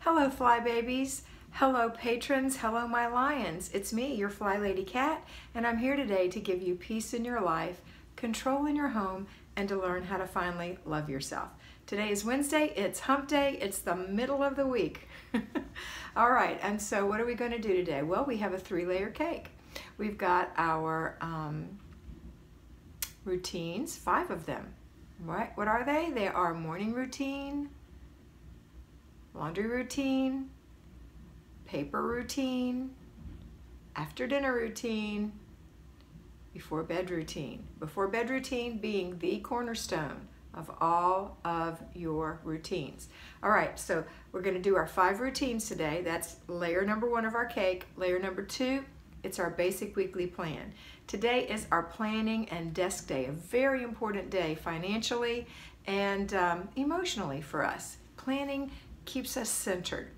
Hello, fly babies. Hello, patrons. Hello, my lions. It's me, your FlyLady Kat, and I'm here today to give you peace in your life, control in your home, and to learn how to finally love yourself. Today is Wednesday. It's hump day. It's the middle of the week. All right, and so what are we going to do today? Well, we have a 3-layer cake. We've got our routines, 5 of them. What are they? They are morning routine, laundry routine, paper routine, after dinner routine, before bed routine. Before bed routine being the cornerstone of all of your routines. All right, so we're going to do our 5 routines today. That's layer number 1 of our cake. Layer number 2, it's our basic weekly plan. Today is our planning and desk day, a very important day financially and emotionally for us. Planning keeps us centered.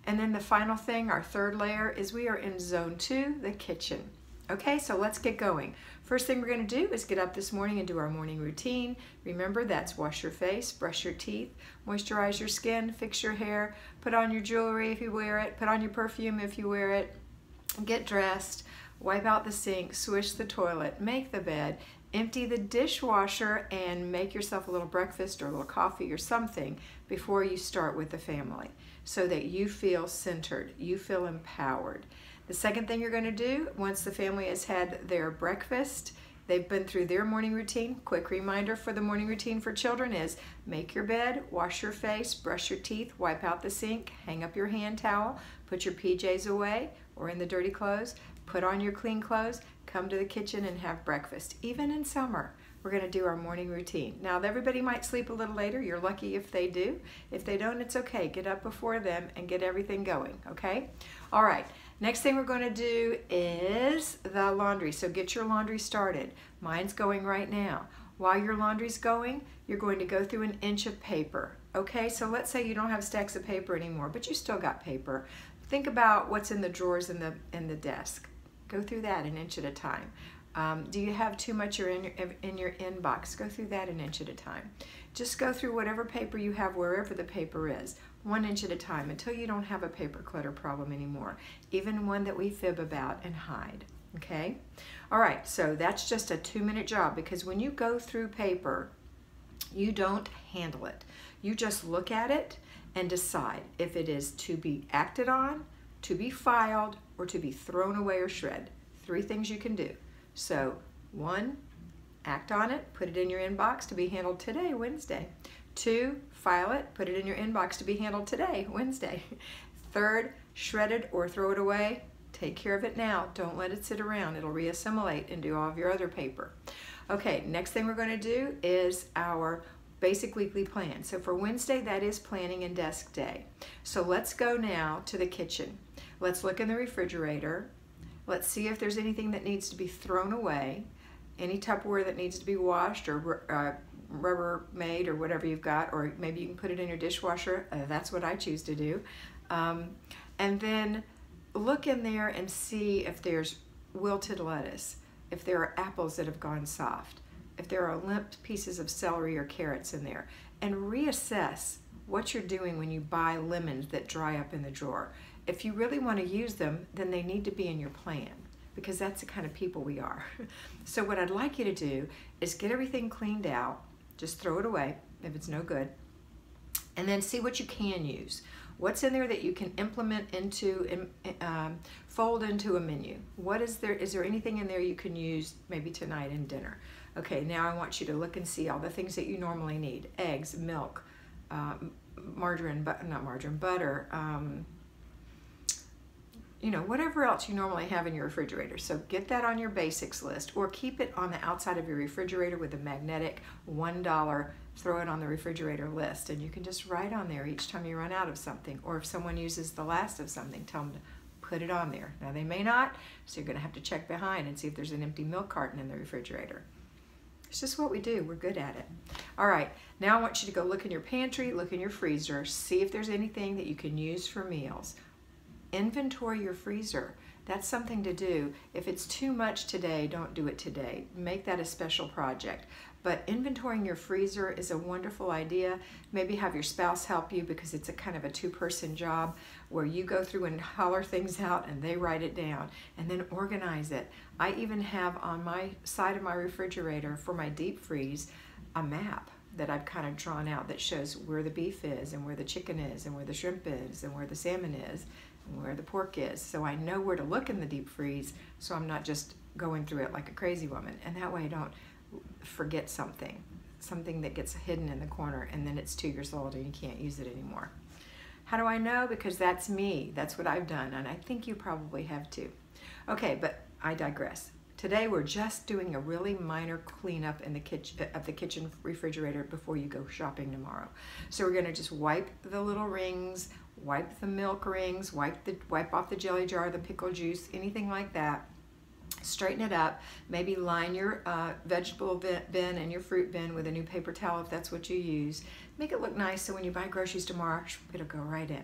And then the final thing, our 3rd layer, is we are in zone 2, the kitchen. Okay, so let's get going. First thing we're going to do is get up this morning and do our morning routine. Remember, that's wash your face, brush your teeth, moisturize your skin, fix your hair, put on your jewelry if you wear it, put on your perfume if you wear it, get dressed, wipe out the sink, swish the toilet, make the bed, empty the dishwasher, and make yourself a little breakfast or a little coffee or something before you start with the family so that you feel centered, you feel empowered. The second thing you're going to do, once the family has had their breakfast, they've been through their morning routine, quick reminder for the morning routine for children is make your bed, wash your face, brush your teeth, wipe out the sink, hang up your hand towel, put your PJs away or in the dirty clothes, put on your clean clothes, come to the kitchen and have breakfast. Even in summer, we're going to do our morning routine. Now, everybody might sleep a little later. You're lucky if they do. If they don't, it's okay. Get up before them and get everything going, okay? All right. Next thing we're going to do is the laundry. So get your laundry started. Mine's going right now. While your laundry's going, you're going to go through an inch of paper. Okay, so let's say you don't have stacks of paper anymore, but you still got paper. Think about what's in the drawers in the desk. Go through that an inch at a time. Do you have too much in your inbox? Go through that an inch at a time. Just go through whatever paper you have wherever the paper is, 1 inch at a time until you don't have a paper clutter problem anymore, even one that we fib about and hide, okay? All right, so that's just a 2-minute job because when you go through paper, you don't handle it. You just look at it and decide if it is to be acted on, to be filed, or to be thrown away or shred. 3 things you can do. So 1, act on it, put it in your inbox to be handled today, Wednesday. 2, file it, put it in your inbox to be handled today, Wednesday. 3rd, shred it or throw it away. Take care of it now. Don't let it sit around. It'll reassimilate and do all of your other paper. Okay, next thing we're going to do is our basic weekly plan. So for Wednesday, that is planning and desk day. So let's go now to the kitchen. Let's look in the refrigerator. Let's see if there's anything that needs to be thrown away, any Tupperware that needs to be washed or Rubbermaid or whatever you've got, or maybe you can put it in your dishwasher. That's what I choose to do. And then look in there and see if there's wilted lettuce, if there are apples that have gone soft, if there are limp pieces of celery or carrots in there, and reassess what you're doing when you buy lemons that dry up in the drawer. If you really want to use them, then they need to be in your plan because that's the kind of people we are. So what I'd like you to do is get everything cleaned out, just throw it away if it's no good, and then see what you can use. What's in there that you can implement into, fold into a menu? What is there? Is there anything in there you can use maybe tonight in dinner? Okay, now I want you to look and see all the things that you normally need. Eggs, milk, margarine, not margarine, butter, you know, whatever else you normally have in your refrigerator. So get that on your basics list or keep it on the outside of your refrigerator with a magnetic $1, throw it on the refrigerator list, and you can just write on there each time you run out of something, or if someone uses the last of something, tell them to put it on there. Now they may not, so you're going to have to check behind and see if there's an empty milk carton in the refrigerator. It's just what we do. We're good at it. All right, now I want you to go look in your pantry, look in your freezer, see if there's anything that you can use for meals. Inventory your freezer. That's something to do. If it's too much today, don't do it today. Make that a special project. But inventorying your freezer is a wonderful idea. Maybe have your spouse help you, because it's a kind of a two-person job where you go through and holler things out and they write it down and then organize it. I even have on my side of my refrigerator for my deep freeze a map that I've kind of drawn out that shows where the beef is and where the chicken is and where the shrimp is and where the salmon is and where the pork is. So I know where to look in the deep freeze, so I'm not just going through it like a crazy woman. And that way I don't forget something that gets hidden in the corner and then it's 2 years old and you can't use it anymore. How do I know? Because that's me. That's what I've done, and I think you probably have too. Okay, but I digress. Today we're just doing a really minor cleanup in the kitchen refrigerator before you go shopping tomorrow. So we're going to just wipe the little rings, wipe the milk rings, wipe off the jelly jar, the pickle juice, anything like that. Straighten it up, maybe line your vegetable bin and your fruit bin with a new paper towel if that's what you use. Make it look nice so when you buy groceries tomorrow, it'll go right in.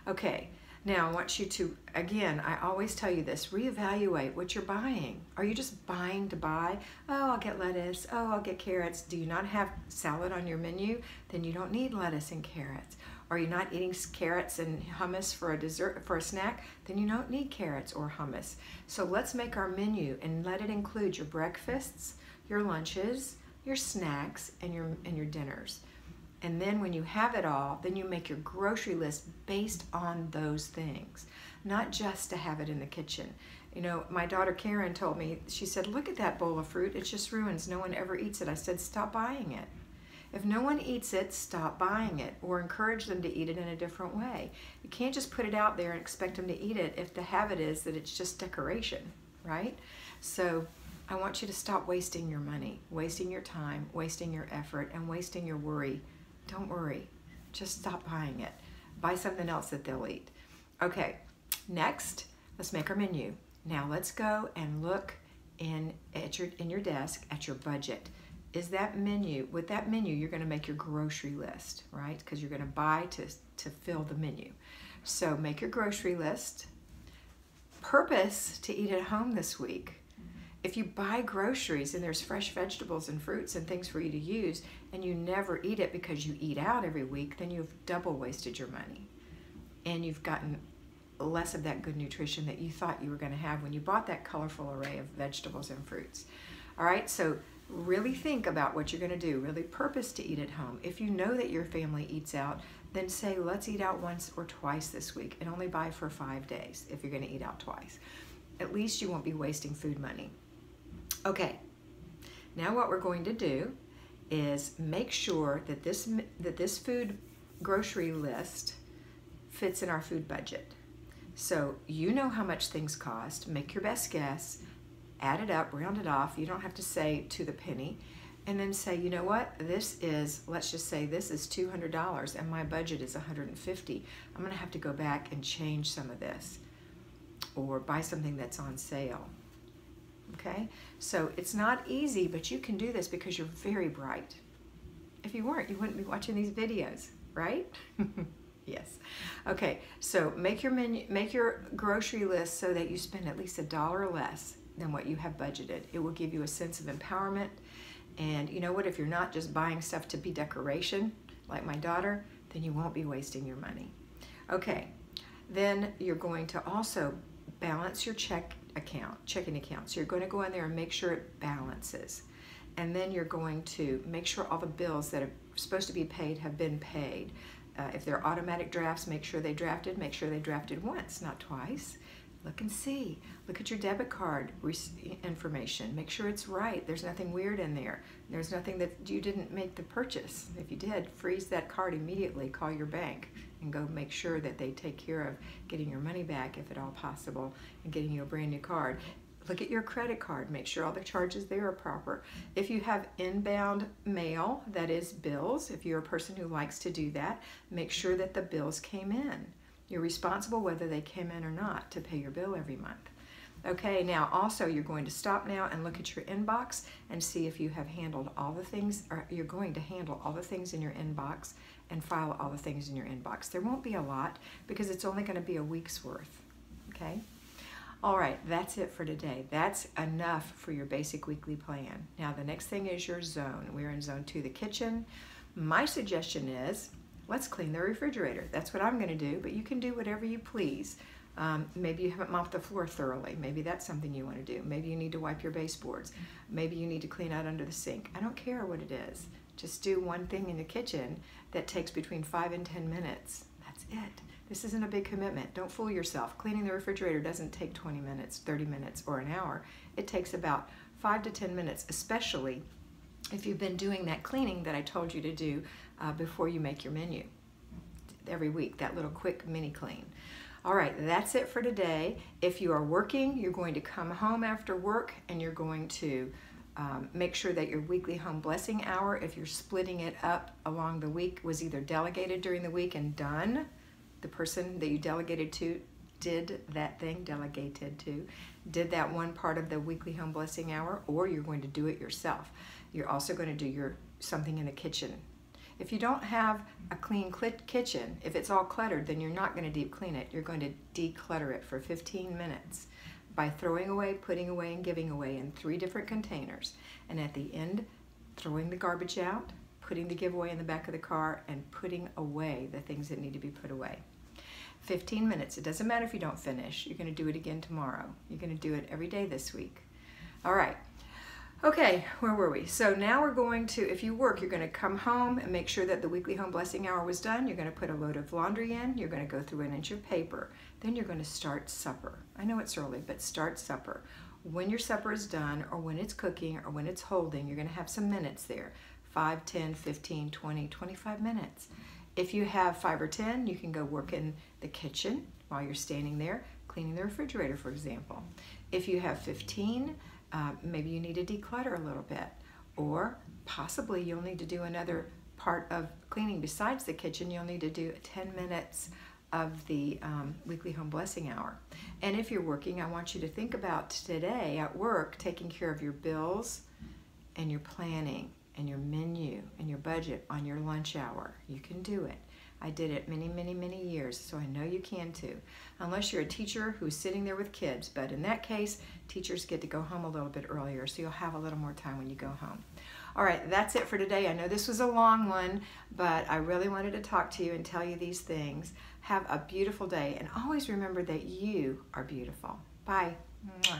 Okay, now I want you to, again, I always tell you this, reevaluate what you're buying. Are you just buying to buy? Oh, I'll get lettuce. Oh, I'll get carrots. Do you not have salad on your menu? Then you don't need lettuce and carrots. Are you not eating carrots and hummus for a dessert, for a snack? Then you don't need carrots or hummus. So let's make our menu and let it include your breakfasts, your lunches, your snacks, and your dinners. And then when you have it all, then you make your grocery list based on those things, not just to have it in the kitchen. You know, my daughter Karen told me, she said, look at that bowl of fruit, it just ruins, no one ever eats it. I said, stop buying it. If no one eats it, stop buying it, or encourage them to eat it in a different way. You can't just put it out there and expect them to eat it if the habit is that it's just decoration, right? So I want you to stop wasting your money, wasting your time, wasting your effort, and wasting your worry. Don't worry, just stop buying it. Buy something else that they'll eat. Okay, next, let's make our menu. Now let's go and look in your desk at your budget. Is that menu, with that menu, you're going to make your grocery list, right? Because you're going to buy to fill the menu. So make your grocery list. Purpose to eat at home this week. If you buy groceries and there's fresh vegetables and fruits and things for you to use and you never eat it because you eat out every week, then you've double wasted your money. And you've gotten less of that good nutrition that you thought you were going to have when you bought that colorful array of vegetables and fruits. All right, so really think about what you're going to do. Really purpose to eat at home. If you know that your family eats out, then say, let's eat out once or twice this week and only buy for 5 days if you're going to eat out twice. At least you won't be wasting food money. Okay, now what we're going to do is make sure that this food grocery list fits in our food budget. So you know how much things cost. Make your best guess. Add it up, round it off. You don't have to say to the penny. And then say, you know what, this is, let's just say this is $200 and my budget is $150. I'm gonna have to go back and change some of this or buy something that's on sale. Okay, so it's not easy, but you can do this because you're very bright. If you weren't, you wouldn't be watching these videos, right? Yes. Okay, so make your menu, make your grocery list so that you spend at least $1 less than what you have budgeted. It will give you a sense of empowerment. And you know what, if you're not just buying stuff to be decoration, like my daughter, then you won't be wasting your money. Okay, then you're going to also balance your checking account. So you're going to go in there and make sure it balances. And then you're going to make sure all the bills that are supposed to be paid have been paid. If they're automatic drafts, make sure they drafted once, not twice. Look and see. Look at your debit card information. Make sure it's right. There's nothing weird in there. There's nothing that you didn't make the purchase. If you did, freeze that card immediately. Call your bank and go make sure that they take care of getting your money back if at all possible and getting you a brand new card. Look at your credit card. Make sure all the charges there are proper. If you have inbound mail, that is bills, if you're a person who likes to do that, make sure that the bills came in. You're responsible whether they came in or not to pay your bill every month. Okay, now also you're going to stop now and look at your inbox and see if you have handled all the things, or you're going to handle all the things in your inbox and file all the things in your inbox. There won't be a lot because it's only going to be a week's worth, okay? All right, that's it for today. That's enough for your basic weekly plan. Now the next thing is your zone. We're in zone 2, the kitchen. My suggestion is, let's clean the refrigerator. That's what I'm going to do, but you can do whatever you please. Maybe you haven't mopped the floor thoroughly. Maybe that's something you want to do. Maybe you need to wipe your baseboards. Maybe you need to clean out under the sink. I don't care what it is. Just do one thing in the kitchen that takes between 5 and 10 minutes. That's it. This isn't a big commitment. Don't fool yourself. Cleaning the refrigerator doesn't take 20 minutes, 30 minutes, or an hour. It takes about 5 to 10 minutes, especially if you've been doing that cleaning that I told you to do before you make your menu every week, that little quick mini clean. All right, that's it for today. If you are working, you're going to come home after work and you're going to make sure that your weekly home blessing hour, if you're splitting it up along the week, was either delegated during the week and done. The person that you delegated to did that thing, did that one part of the weekly home blessing hour, or you're going to do it yourself. You're also going to do something in the kitchen. If you don't have a clean kitchen, if it's all cluttered, then you're not going to deep clean it. You're going to declutter it for 15 minutes by throwing away, putting away, and giving away in 3 different containers. And at the end, throwing the garbage out, putting the giveaway in the back of the car, and putting away the things that need to be put away. 15 minutes. It doesn't matter if you don't finish. You're going to do it again tomorrow. You're going to do it every day this week. All right. Okay, where were we? So now we're going to, if you work, you're going to come home and make sure that the weekly home blessing hour was done. You're going to put a load of laundry in. You're going to go through an inch of paper. Then you're going to start supper. I know it's early, but start supper. When your supper is done, or when it's cooking, or when it's holding, you're going to have some minutes there. 5, 10, 15, 20, 25 minutes. If you have 5 or 10, you can go work in the kitchen while you're standing there, cleaning the refrigerator, for example. If you have 15, maybe you need to declutter a little bit, or possibly you'll need to do another part of cleaning besides the kitchen. You'll need to do 10 minutes of the weekly home blessing hour. And if you're working, I want you to think about today at work, taking care of your bills and your planning and your menu and your budget on your lunch hour. You can do it. I did it many, many, many years, so I know you can too. Unless you're a teacher who's sitting there with kids, but in that case, teachers get to go home a little bit earlier, so you'll have a little more time when you go home. All right, that's it for today. I know this was a long one, but I really wanted to talk to you and tell you these things. Have a beautiful day, and always remember that you are beautiful. Bye. Mwah.